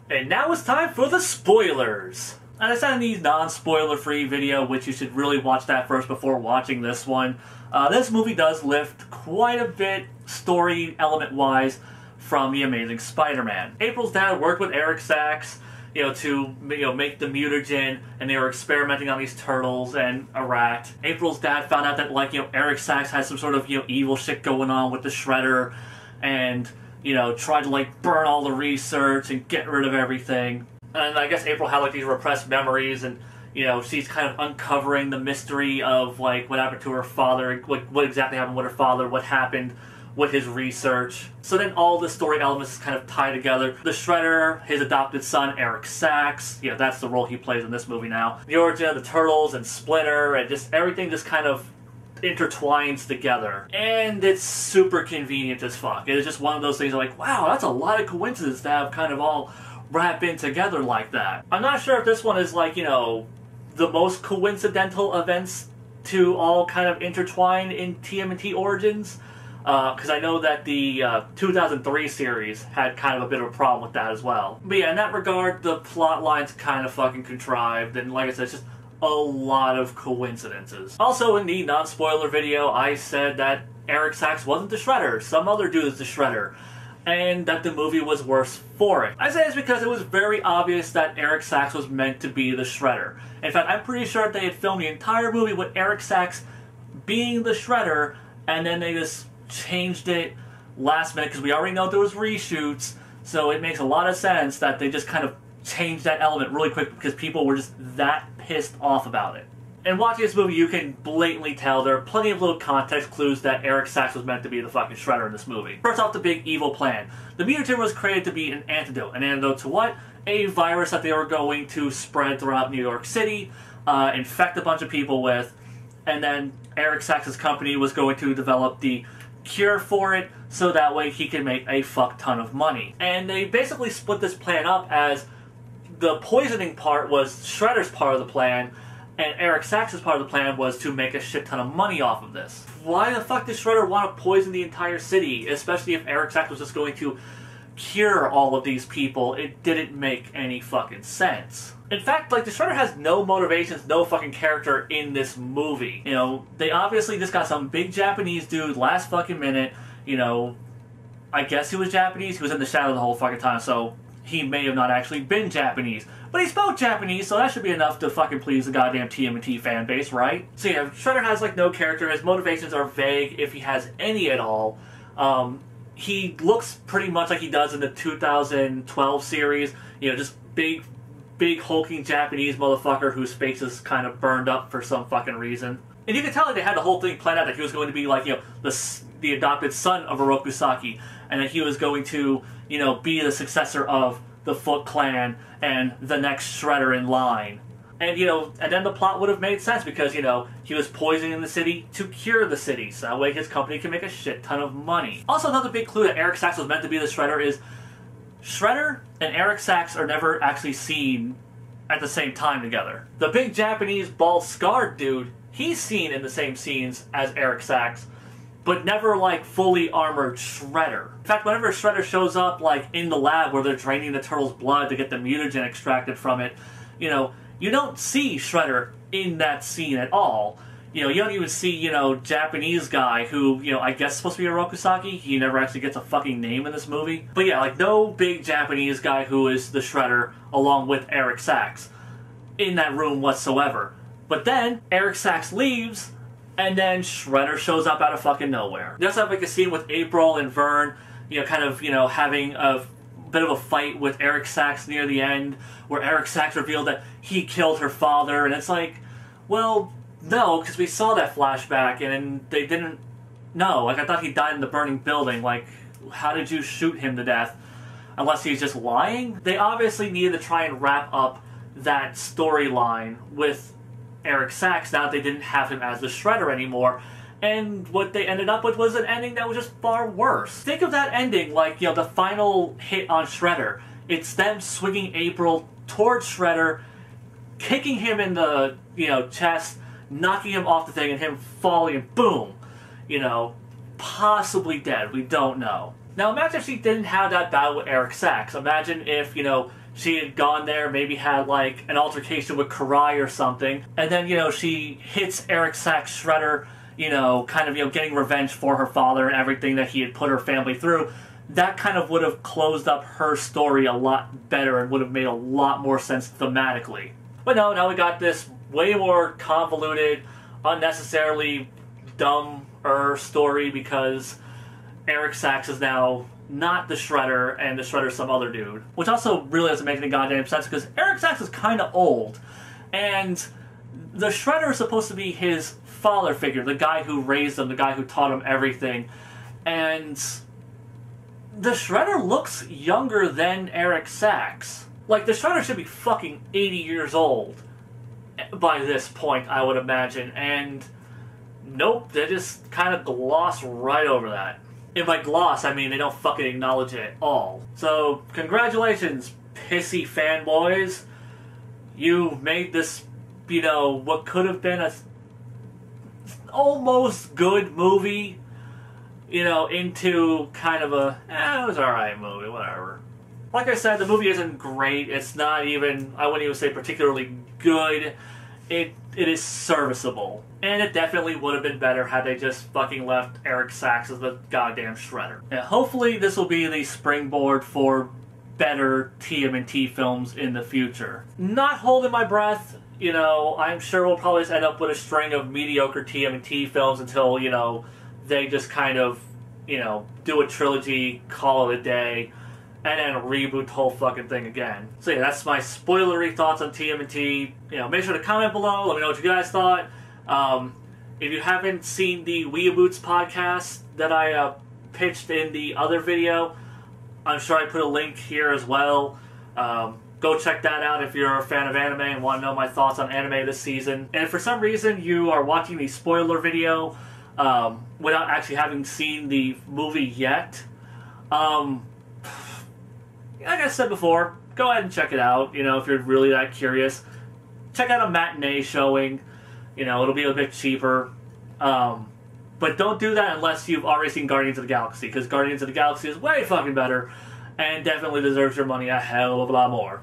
And now it's time for the spoilers. And I said in the non-spoiler free video, which you should really watch that first before watching this one. This movie does lift quite a bit story element-wise from The Amazing Spider-Man. April's dad worked with Eric Sachs, to make the mutagen, and they were experimenting on these turtles and a rat. April's dad found out that Eric Sachs had some sort of evil shit going on with the Shredder, and tried to burn all the research and get rid of everything. And I guess April had these repressed memories, and she's kind of uncovering the mystery of what happened to her father, what exactly happened with her father, what happened with his research. So then all the story elements kind of tie together. The Shredder, his adopted son, Eric Sachs, that's the role he plays in this movie now. The origin of the Turtles and Splinter, and just everything just kind of intertwines together. And it's super convenient as fuck. It is just one of those things wow, that's a lot of coincidence to have kind of all wrap in together like that. I'm not sure if this one is the most coincidental events to all kind of intertwine in TMNT Origins. Because I know that the 2003 series had kind of a bit of a problem with that as well. But yeah, in that regard, the plot line's kind of fucking contrived, and like I said, it's just a lot of coincidences. Also, in the non-spoiler video, I said that Eric Sachs wasn't the Shredder, some other dude is the Shredder, and that the movie was worse for it. I say this because it was very obvious that Eric Sachs was meant to be the Shredder. In fact, I'm pretty sure they had filmed the entire movie with Eric Sachs being the Shredder, and then they just changed it last minute because we already know there was reshoots, so it makes a lot of sense that they just kind of changed that element really quick because people were just that pissed off about it. And watching this movie, you can blatantly tell there are plenty of little context clues that Eric Sachs was meant to be the fucking Shredder in this movie. First off, the big evil plan. The mutagen was created to be an antidote. An antidote to what? A virus that they were going to spread throughout New York City, infect a bunch of people with, and then Eric Sachs' company was going to develop the cure for it, so that way he can make a fuck ton of money. And they basically split this plan up as the poisoning part was Shredder's part of the plan, and Eric Sachs' part of the plan was to make a shit ton of money off of this. Why the fuck does Shredder want to poison the entire city, especially if Eric Sachs was just going to cure all of these people? It didn't make any fucking sense. In fact, the Shredder has no motivations, no fucking character in this movie. They obviously just got some big Japanese dude last fucking minute. I guess he was Japanese. He was in the shadow the whole fucking time, so he may have not actually been Japanese. But he spoke Japanese, so that should be enough to fucking please the goddamn TMNT fan base, right? So yeah, Shredder has no character. His motivations are vague, if he has any at all. He looks pretty much like he does in the 2012 series. Just big hulking Japanese motherfucker whose face is kind of burned up for some fucking reason. And you can tell they had the whole thing planned out that he was going to be the adopted son of Orokusaki, and that he was going to, be the successor of the Foot Clan and the next Shredder in line. And, and then the plot would have made sense because, he was poisoning the city to cure the city, so that way his company can make a shit ton of money. Also, another big clue that Eric Sachs was meant to be the Shredder is Shredder and Eric Sachs are never actually seen at the same time together. The big Japanese bald scarred dude, he's seen in the same scenes as Eric Sachs, but never fully armored Shredder. In fact, whenever Shredder shows up in the lab where they're draining the turtle's blood to get the mutagen extracted from it, you don't see Shredder in that scene at all. You don't even see, Japanese guy who, I guess is supposed to be Orokusaki. He never actually gets a fucking name in this movie. But yeah, no big Japanese guy who is the Shredder along with Eric Sachs in that room whatsoever. But then, Eric Sachs leaves, and then Shredder shows up out of fucking nowhere. They also have a scene with April and Vern, having a bit of a fight with Eric Sachs near the end, where Eric Sachs revealed that he killed her father, and it's well, no, because we saw that flashback, and they didn't know. I thought he died in the burning building. How did you shoot him to death? Unless he's just lying? They obviously needed to try and wrap up that storyline with Eric Sachs now that they didn't have him as the Shredder anymore. And what they ended up with was an ending that was just far worse. Think of that ending the final hit on Shredder. It's them swinging April towards Shredder, kicking him in the, chest, knocking him off the thing, and him falling, and boom, possibly dead. We don't know. Now imagine if she didn't have that battle with Eric Sachs. Imagine if, you know, she had gone there, maybe had like an altercation with Karai or something, and then, you know, she hits Eric Sachs Shredder, you know, kind of, you know, getting revenge for her father and everything that he had put her family through. That kind of would have closed up her story a lot better and would have made a lot more sense thematically. But no, now we got this way more convoluted, unnecessarily dumber story because Eric Sachs is now not the Shredder, and the Shredder's some other dude. Which also really doesn't make any goddamn sense, because Eric Sachs is kind of old, and the Shredder is supposed to be his father figure, the guy who raised him, the guy who taught him everything, and the Shredder looks younger than Eric Sachs. Like, the Shredder should be fucking 80 years old by this point, I would imagine, and nope, they just kind of gloss right over that. And by gloss, I mean they don't fucking acknowledge it at all. So, congratulations, pissy fanboys. You made this, you know, what could have been a almost good movie, you know, into kind of a, it was alright movie, whatever. Like I said, the movie isn't great. It's not even, I wouldn't even say particularly good. It is serviceable. And it definitely would have been better had they just fucking left Eric Sachs as the goddamn Shredder. And hopefully this will be the springboard for better TMNT films in the future. Not holding my breath, you know, I'm sure we'll probably just end up with a string of mediocre TMNT films until, you know, they just kind of, you know, do a trilogy, call it a day, and then reboot the whole fucking thing again. So yeah, that's my spoilery thoughts on TMNT. You know, make sure to comment below, let me know what you guys thought. If you haven't seen the Weeaboots Podcast that I pitched in the other video, I'm sure I put a link here as well. Go check that out if you're a fan of anime and want to know my thoughts on anime this season. And if for some reason you are watching the spoiler video without actually having seen the movie yet, like I said before, go ahead and check it out. You know, if you're really that curious, check out a matinee showing. You know, it'll be a bit cheaper. But don't do that unless you've already seen Guardians of the Galaxy, because Guardians of the Galaxy is way fucking better and definitely deserves your money a hell of a lot more.